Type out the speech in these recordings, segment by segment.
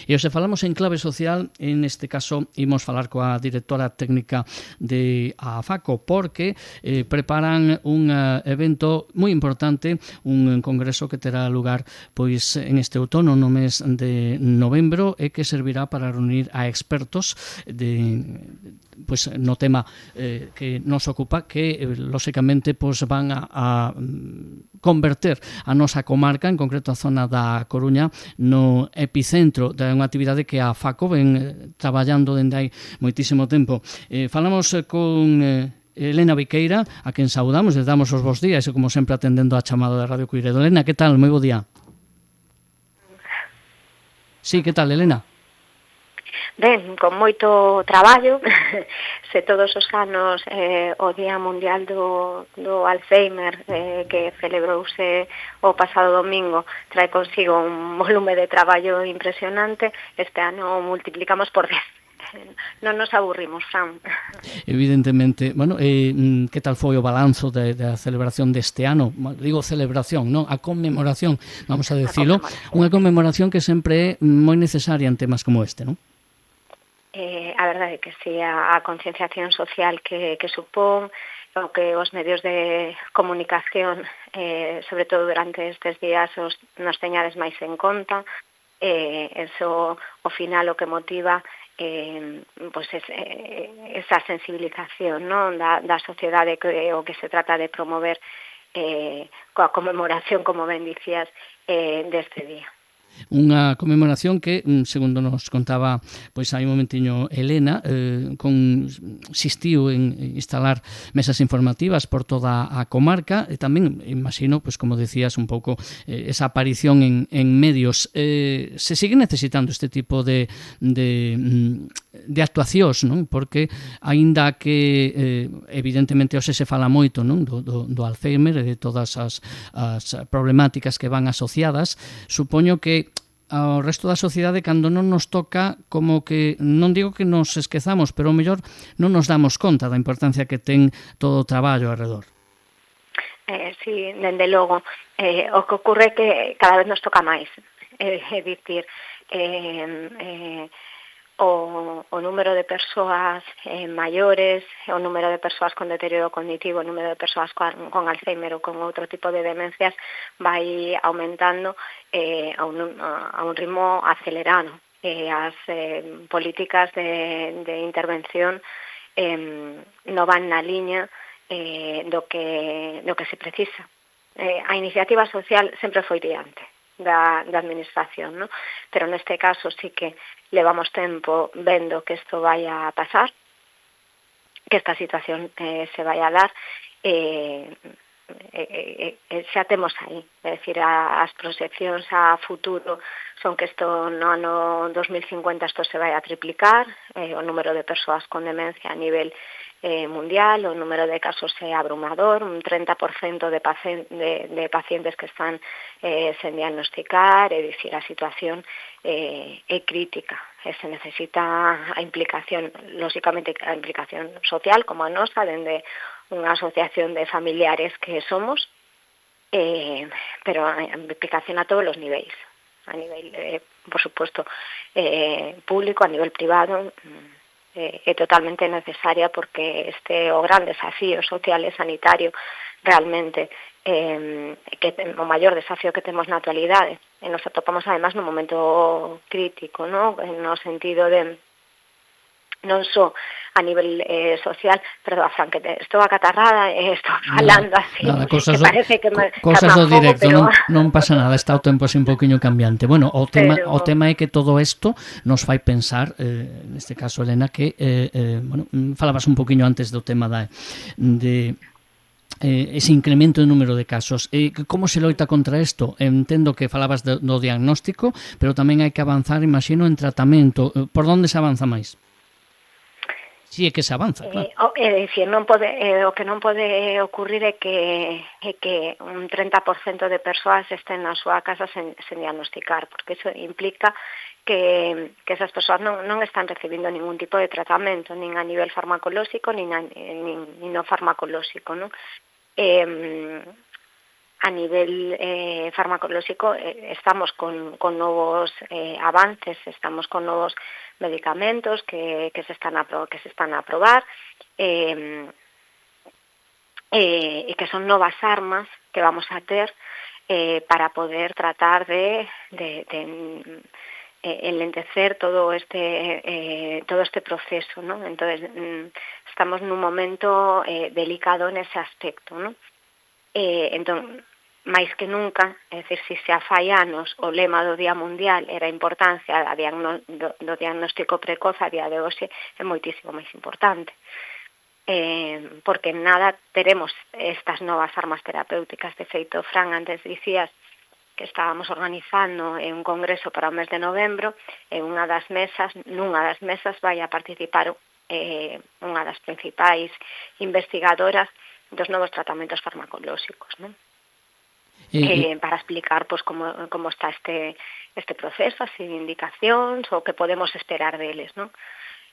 E hoxe falamos en clave social, en este caso imos falar coa directora técnica de AFACO, porque preparan un evento moi importante, un congreso que terá lugar pois en este outono, no mes de novembro, e que servirá para reunir a expertos pois no tema que nos ocupa, que lóxicamente pois van a converter a nosa comarca, en concreto a zona da Coruña, no epicentro de unha actividade que a FACO ven traballando dende hai moitísimo tempo. Falamos con Elena Viqueira, a quen saudamos, les damos os bons días, e como sempre atendendo a chamada de Radio Coiredo. Elena, que tal? Moi bo día. Sí, que tal, Elena? Ben, con moito traballo, se todos os anos o Día Mundial do Alzheimer que celebrouse o pasado domingo trae consigo un volume de traballo impresionante, este ano multiplicamos por 10. Non nos aburrimos, Fran. Evidentemente, bueno, que tal foi o balanzo da celebración deste ano? Digo celebración, non? A conmemoración, vamos a decilo, unha conmemoración que sempre é moi necesaria en temas como este, non? A verdade é que si, a concienciación social que supón, o que os medios de comunicación, sobre todo durante estes días, nos teñades máis en conta, eso, ao final, o que motiva pois esa sensibilización, non, da sociedade, que o que se trata de promover coa conmemoración, como ben dicías, deste día. Unha conmemoración que, segundo nos contaba pois hai un momentiño Elena, consistiu en instalar mesas informativas por toda a comarca, e tamén, imagino, pois como decías un pouco, esa aparición en medios. Se sigue necesitando este tipo de actuacións, non? Porque aínda que evidentemente hoxe se fala moito, non, do Alzheimer e de todas as problemáticas que van asociadas, supoño que ao resto da sociedade, cando non nos toca, como que, non digo que nos esquezamos, pero ao mellor non nos damos conta da importancia que ten todo o traballo alrededor. Sí, dende logo. O que ocorre é que cada vez nos toca máis. É dicir, o número de persoas maiores, o número de persoas con deterioro cognitivo, o número de persoas con Alzheimer ou con outro tipo de demencias vai aumentando a un ritmo acelerado. As políticas de intervención non van na liña do que se precisa. A iniciativa social sempre foi diante da administración, ¿no? Pero neste caso sí que levamos tempo vendo que isto vai a pasar, que esta situación se vai a dar, xa temos aí, é dicir, as proxeccións a futuro son que isto no ano 2050 isto se vai a triplicar, o número de persoas con demencia a nivel mundial, o número de casos é abrumador, un 30% de pacientes que están sen diagnosticar, é dicir, a situación é crítica, se necesita a implicación, lóxicamente a implicación social como a nosa, dende unha asociación de familiares que somos, pero a implicación a todos os niveis, a nivel, por supuesto, público, a nivel privado, é totalmente necesaria, porque este o gran desafío social e sanitario realmente que o maior desafío que temos na actualidade, e nos atopamos además nun momento crítico, ¿no? No sentido de non só a nivel social, perdón, Fran, que estou acatarrada e estou falando así, cosas que parece que cosas do directo, pero non pasa nada, está o tempo así un poquinho cambiante. Bueno, o tema é que todo isto nos fai pensar, neste caso, Elena, que bueno, falabas un poquinho antes do tema de ese incremento de número de casos. Como se loita contra isto? Entendo que falabas do diagnóstico, pero tamén hai que avanzar, imagino, en tratamento. Por onde se avanza máis? Si é que se avanza, claro. É dicir, o que non pode ocurrir é que un 30% de persoas estén na súa casa sen diagnosticar, porque iso implica que esas persoas non están recibindo ningún tipo de tratamento, nin a nivel farmacolóxico, nin no farmacolóxico, non? a nivel farmacolóxico estamos con novos avances, estamos con novos medicamentos que se están a probar e que son novas armas que vamos a ter para poder tratar de enlentecer todo este proceso, ¿no? Entonces estamos nun momento delicado nese aspecto, ¿no? Entón, máis que nunca, é dicir, se xa fai anos o lema do Día Mundial era a importancia do diagnóstico precoz, a día de hoxe é moitísimo máis importante. Porque nada teremos estas novas armas terapéuticas. De feito, Fran, antes dicías que estábamos organizando un congreso para o mes de novembro, e nunha das mesas vai a participar unha das principais investigadoras dos novos tratamentos farmacolóxicos, non? Para explicar pues como está este proceso, as indicacións, o que podemos esperar deles, non?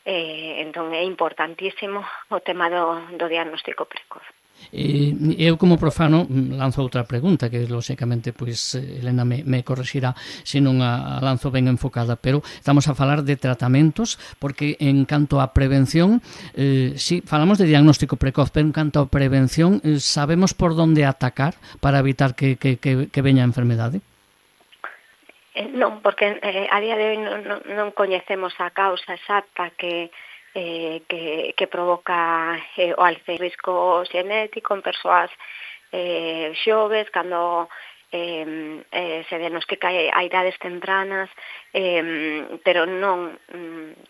Entón é importantísimo o tema do diagnóstico precoz. Eu como profano lanzo outra pregunta que lóxicamente pois Elena me corrixirá se non a lanzo ben enfocada, pero estamos a falar de tratamentos, porque en canto a prevención si falamos de diagnóstico precoz, pero en canto a prevención sabemos por onde atacar para evitar que veña a enfermedade? Non, porque a día de hoy non coñecemos a causa exacta que provoca o risco xenético en persoas xoves, cando se diagnostica a idades tempranas, pero non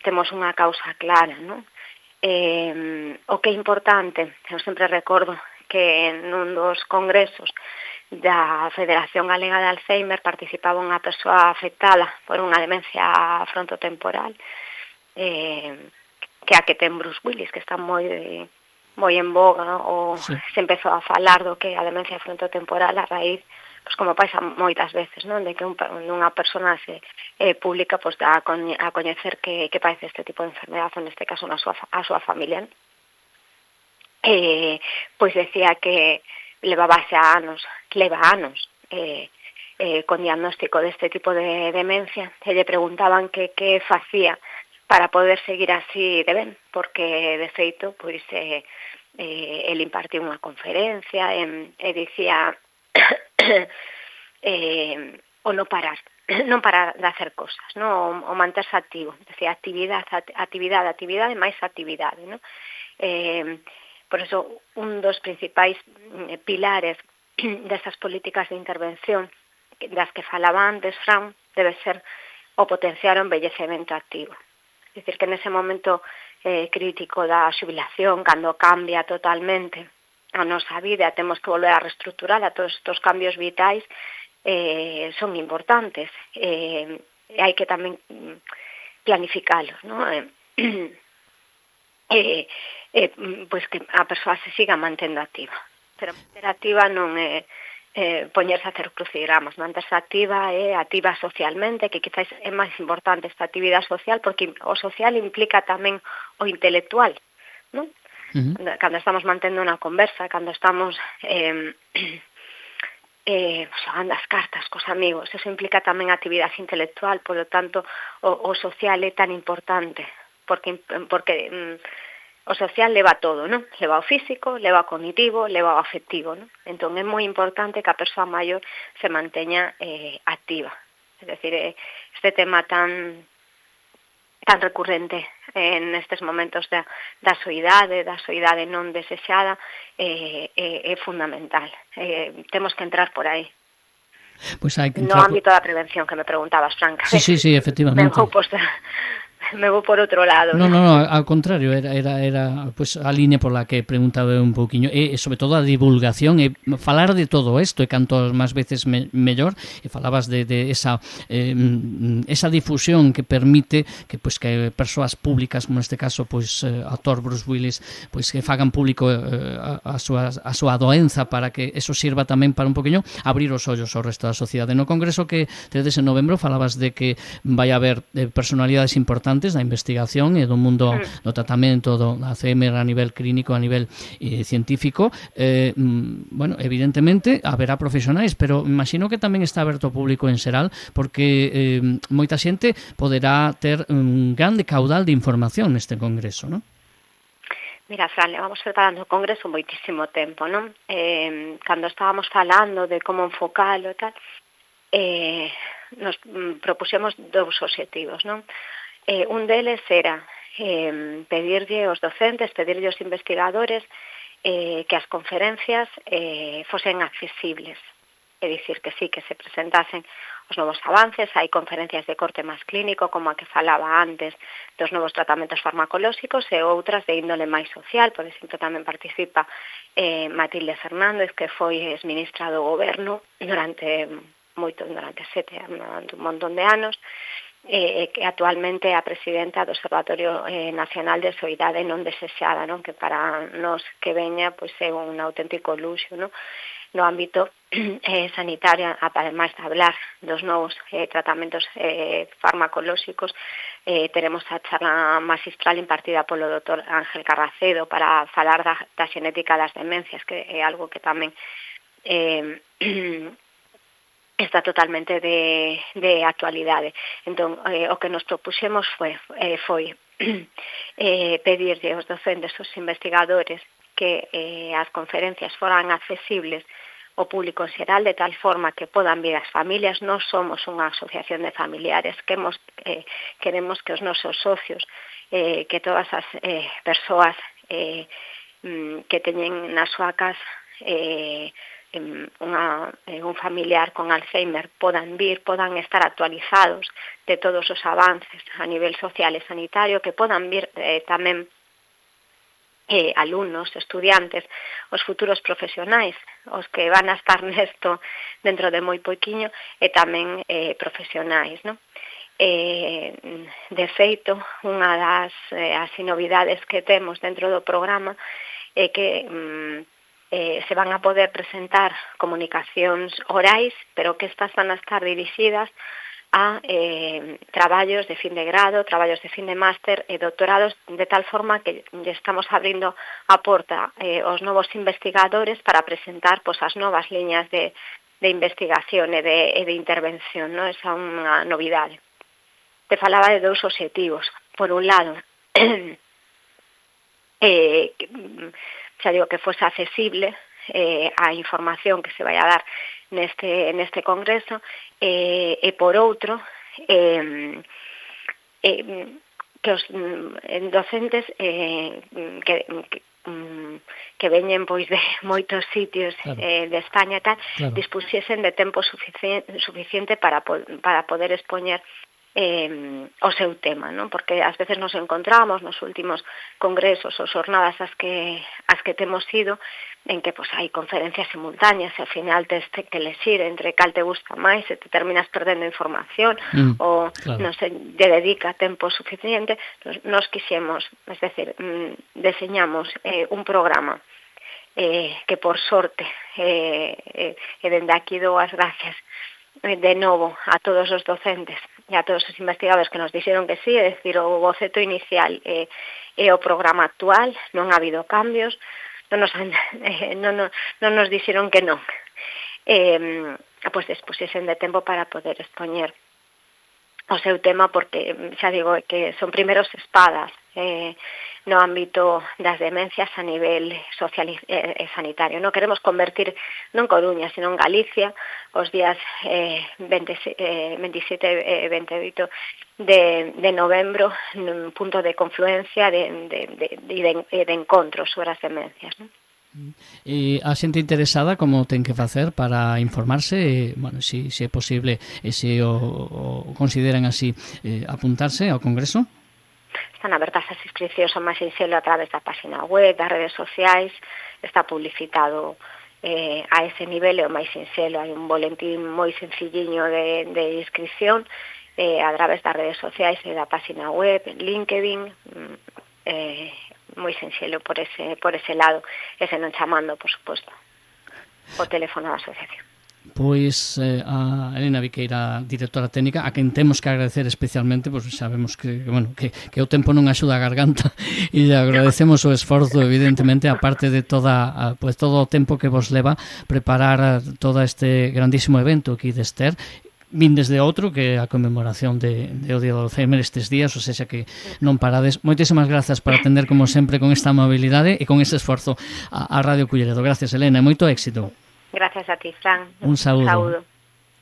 temos unha causa clara, non? O que é importante, eu sempre recordo que nun dos congresos da Federación Galega de Alzheimer participaba unha persoa afectada por unha demencia frontotemporal, que a que ten Bruce Willis, que está moi en boga, ou sí. Se empezou a falar do que a demencia frontotemporal a raíz, pues como pasa moitas veces, non? De que unha persona se pública pues dá a coñecer que padece este tipo de enfermedad, ou neste caso a súa familia. Pois decía que leva anos con diagnóstico deste tipo de demencia, e lle preguntaban que facía para poder seguir así de ben, porque de feito pois el impartiu unha conferencia e dicía o non parar de hacer cosas, ¿no? O manterse activo, decía actividade máis actividade, ¿no? Por eso un dos principais pilares destas políticas de intervención das que falaba antes, Fran, debe ser o potenciar o envellecemento activo. É dicir, que nese momento crítico da xubilación, cando cambia totalmente a nosa vida, temos que volver a reestructurar a todos estes cambios vitais, son importantes. Hai que tamén planificalos, ¿no? Pois que a persoa se siga mantendo activa. Pero manter activa non é poñerse a hacer crucigramas, manterse activa é activa socialmente, que quizás é máis importante esta actividade social, porque o social implica tamén o intelectual, non? Cando estamos mantendo unha conversa, cando estamos xogando as cartas cos amigos, eso implica tamén actividade intelectual, por lo tanto o social é tan importante, porque o social leva todo, non? Leva o físico, leva o cognitivo, leva o afectivo, non? Entón é moi importante que a persoa maior se manteña activa. É dicir, este tema tan recurrente nestes momentos da soidade non desexada é fundamental. Temos que entrar por aí. Pues hai que entrar no ámbito da prevención que me preguntabas, Franca. Sí, efectivamente. Me vou por outro lado. No, ao contrario, era pues a línea por la que preguntaba un pouquiño, e sobre todo a divulgación, e falar de todo isto, e canto máis veces mellor, e falabas de esa difusión que permite que persoas públicas, como neste caso actor Bruce Willis, que fagan público a súa doenza, para que eso sirva tamén para un poquinho abrir os ollos ao resto da sociedade. No congreso que tedes en novembro falabas de que vai haber personalidades importantes importantes da investigación e do mundo do tratamento do Alzheimer a nivel clínico, a nivel científico. Bueno, evidentemente haberá profesionais, pero imagino que tamén está aberto ao público en xeral, porque moita xente poderá ter un grande caudal de información neste congreso, non? Mira, Fran, levamos preparando o congreso moitísimo tempo, non? Cando estábamos falando de como enfocalo e tal, nos propuxemos dous obxectivos, non? Un deles era pedirlle aos docentes, pedirlle aos investigadores que as conferencias fosen accesibles. É dicir, que sí, que se presentasen os novos avances. Hai conferencias de corte máis clínico, como a que falaba antes, dos novos tratamentos farmacolóxicos, e outras de índole máis social. Por exemplo, tamén participa Matilde Fernández, que foi exministra do goberno durante un montón de anos, que actualmente é a presidenta do Observatorio Nacional de Soidade Non Desexada, non? Que para nós que veña pois é un auténtico luxo, non? No ámbito sanitario, ademais de hablar dos novos tratamentos farmacolóxicos, teremos a charla magistral impartida polo Dr. Ángel Carracedo para falar da xenética das demencias, que é algo que tamén está totalmente de actualidade. Entón, o que nos propuxemos foi pedirlle aos docentes, aos investigadores, que as conferencias foran accesibles ao público en xeral, de tal forma que podan vir as familias. Nós somos unha asociación de familiares, queremos que os nosos socios, que todas as persoas que teñen na súa casa un familiar con Alzheimer podan vir, podan estar actualizados de todos os avances a nivel social e sanitario, que podan vir tamén alumnos, estudiantes, os futuros profesionais, os que van a estar nesto dentro de moi poiquiño, e tamén profesionais, non? De feito, unha das novidades que temos dentro do programa é que se van a poder presentar comunicacións orais, pero que estas van a estar dirixidas a traballos de fin de grado, traballos de fin de máster e doctorados, de tal forma que estamos abrindo a porta aos novos investigadores para presentar as novas liñas de investigación e de intervención, non? Esa é unha novidade. Te falaba de dous obxectivos. Por un lado, xa digo, que fose accesible a información que se vai a dar neste congreso, e por outro, que os docentes que veñen pois de moitos sitios, claro, de España e tal, claro, dispuxesen de tempo suficiente para poder expoñer o seu tema, non? Porque ás veces nos encontramos nos últimos congresos ou xornadas as que temos ido, en que hai conferencias simultáneas e ao final tes que elegir entre cal te gusta máis e te terminas perdendo información ou claro, non se lle dedica tempo suficiente. Nos quixemos, es decir, deseñamos un programa que por sorte, e dende aquí dou as gracias de novo a todos os docentes e a todos os investigadores que nos dixeron que sí, é dicir, o boceto inicial e o programa actual, non ha habido cambios, non nos dixeron que non. Pois despuxesen de tempo para poder expoñer o seu tema, porque xa digo que son primeiros espadas no ámbito das demencias a nivel social e sanitario. Non queremos convertir non Coruña, sino en Galicia os días 27 e 28 de novembro nun punto de confluencia de encontro sobre as demencias, non? E a xente interesada como ten que facer para informarse, bueno, se é posible, se o consideran así, apuntarse ao congreso? Están abertas as inscripcións ao máis sinxelo a través da página web, das redes sociais, está publicitado a ese nivel, e o máis sinxelo, hai un boletín moi sencilliño de inscripción a través das redes sociais e da página web, LinkedIn, moi sinxelo por ese lado, e se non chamando, por suposto, o teléfono da asociación. Pois a Elena Viqueira, directora técnica, a quen temos que agradecer especialmente, pois sabemos que o tempo non axuda a garganta, e agradecemos o esforzo, evidentemente, a parte de todo o tempo que vos leva preparar todo este grandísimo evento aquí de Ester. Vindes de outro, que é a conmemoración do Día do Alzheimer estes días, ou seja que non parades. Moitísimas grazas por atender, como sempre, con esta amabilidade e con ese esforzo a Radio Culleredo. Gracias, Elena, e moito éxito. Gracias a ti, Fran. Un saúdo.